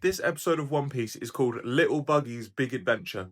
This episode of One Piece is called Little Buggy's Big Adventure.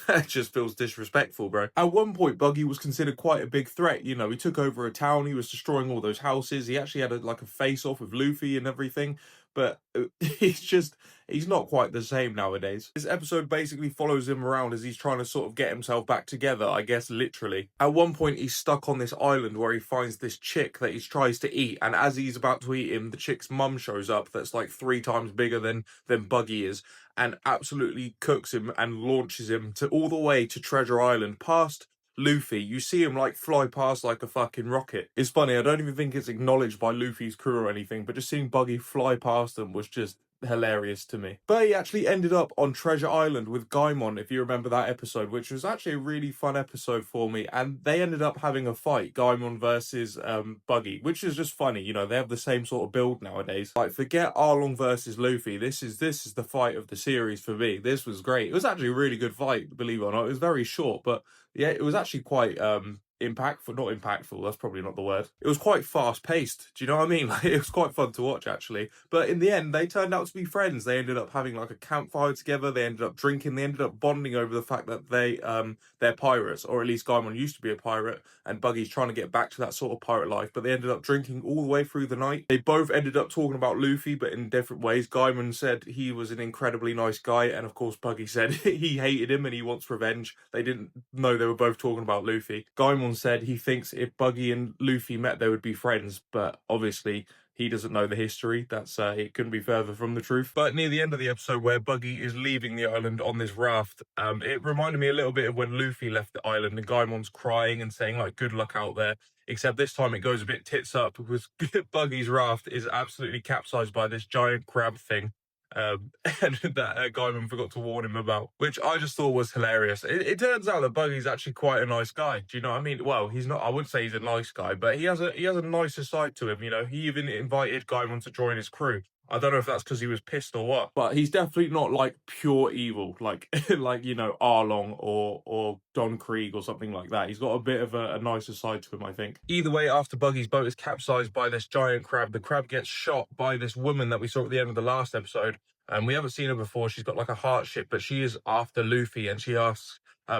That just feels disrespectful, bro. At one point, Buggy was considered quite a big threat. You know, he took over a town, he was destroying all those houses, he actually had a face-off with Luffy and everything, but he's not quite the same nowadays. This episode basically follows him around as he's trying to sort of get himself back together, I guess literally. At one point, he's stuck on this island where he finds this chick that he tries to eat, and as he's about to eat him, the chick's mum shows up that's like 3 times bigger than Buggy is, and absolutely cooks him and launches him to all the way to Treasure Island past Luffy. You see him like fly past like a fucking rocket. It's funny, I don't even think it's acknowledged by Luffy's crew or anything, but just seeing Buggy fly past them was just hilarious to me. But he actually ended up on Treasure Island with Gaimon, if you remember that episode, which was actually a really fun episode for me, and they ended up having a fight, Gaimon versus Buggy, which is just funny. You know, they have the same sort of build nowadays. Like, forget Arlong versus Luffy, this is the fight of the series for me. This was great. It was actually a really good fight, believe it or not. It was very short, but yeah, it was actually quite impactful. Not impactful, that's probably not the word. It was quite fast paced, do you know what I mean? Like, it was quite fun to watch actually, but in the end they turned out to be friends. They ended up having like a campfire together, they ended up drinking, they ended up bonding over the fact that they're pirates, or at least Gaimon used to be a pirate and Buggy's trying to get back to that sort of pirate life, but they ended up drinking all the way through the night. They both ended up talking about Luffy, but in different ways. Gaimon said he was an incredibly nice guy, and of course Buggy said he hated him and he wants revenge. They didn't know they were both talking about Luffy. Gaimon said he thinks if Buggy and Luffy met, they would be friends, but obviously he doesn't know the history. That's it couldn't be further from the truth. But near the end of the episode, where Buggy is leaving the island on this raft, it reminded me a little bit of when Luffy left the island and Gaimon's crying and saying like good luck out there, except this time it goes a bit tits up because Buggy's raft is absolutely capsized by this giant crab thing. And that Gaimon forgot to warn him about, which I just thought was hilarious. It turns out that Buggy's actually quite a nice guy. Do you know what I mean? Well, he's not. I wouldn't say he's a nice guy, but he has a nicer side to him. You know, he even invited Gaimon to join his crew. I don't know if that's because he was pissed or what, but he's definitely not like pure evil, like like, you know, Arlong or Don Krieg or something like that. He's got a bit of a nicer side to him, I think. Either way, after Buggy's boat is capsized by this giant crab, the crab gets shot by this woman that we saw at the end of the last episode. And we haven't seen her before. She's got like a heart ship, but she is after Luffy, and she asks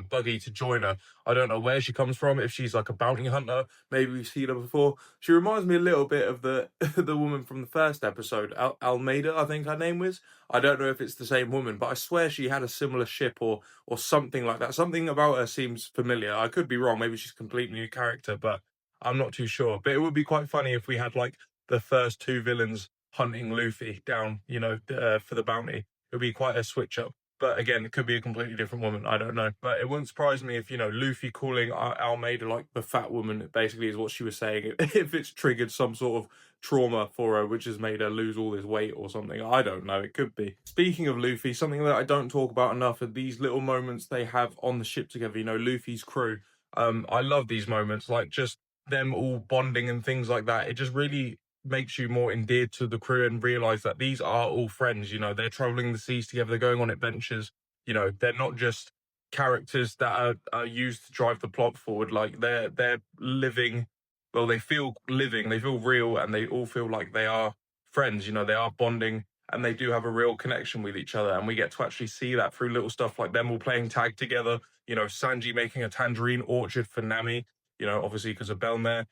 Buggy to join her. I don't know where she comes from, if she's like a bounty hunter. Maybe we've seen her before. She reminds me a little bit of the the woman from the first episode, Almeida, I think her name was. I don't know if it's the same woman, but I swear she had a similar ship or something like that. Something about her seems familiar. I could be wrong. Maybe she's a completely new character, but I'm not too sure. But it would be quite funny if we had like the first two villains hunting Luffy down, you know, for the bounty. It would be quite a switch up. But again, it could be a completely different woman. I don't know. But it wouldn't surprise me if, you know, Luffy calling Almeida like the fat woman basically is what she was saying. If it's triggered some sort of trauma for her, which has made her lose all this weight or something. I don't know. It could be. Speaking of Luffy, something that I don't talk about enough are these little moments they have on the ship together, you know, Luffy's crew. I love these moments, like just them all bonding and things like that. It just really makes you more endeared to the crew and realize that these are all friends. You know, they're traveling the seas together, they're going on adventures. You know, they're not just characters that are used to drive the plot forward. Like they're living, well, they feel living, they feel real, and they all feel like they are friends. You know, they are bonding and they do have a real connection with each other, and we get to actually see that through little stuff like them all playing tag together. You know, Sanji making a tangerine orchard for Nami, you know, obviously because of Belmare.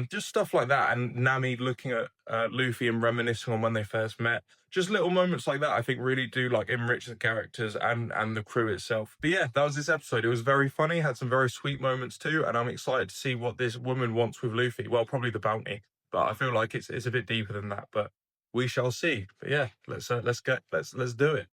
Just stuff like that, and Nami looking at Luffy and reminiscing on when they first met. Just little moments like that, I think, really do like enrich the characters and the crew itself. But yeah, that was this episode. It was very funny, had some very sweet moments too, and I'm excited to see what this woman wants with Luffy. Well, probably the bounty, but I feel like it's a bit deeper than that. But we shall see. But yeah, let's do it.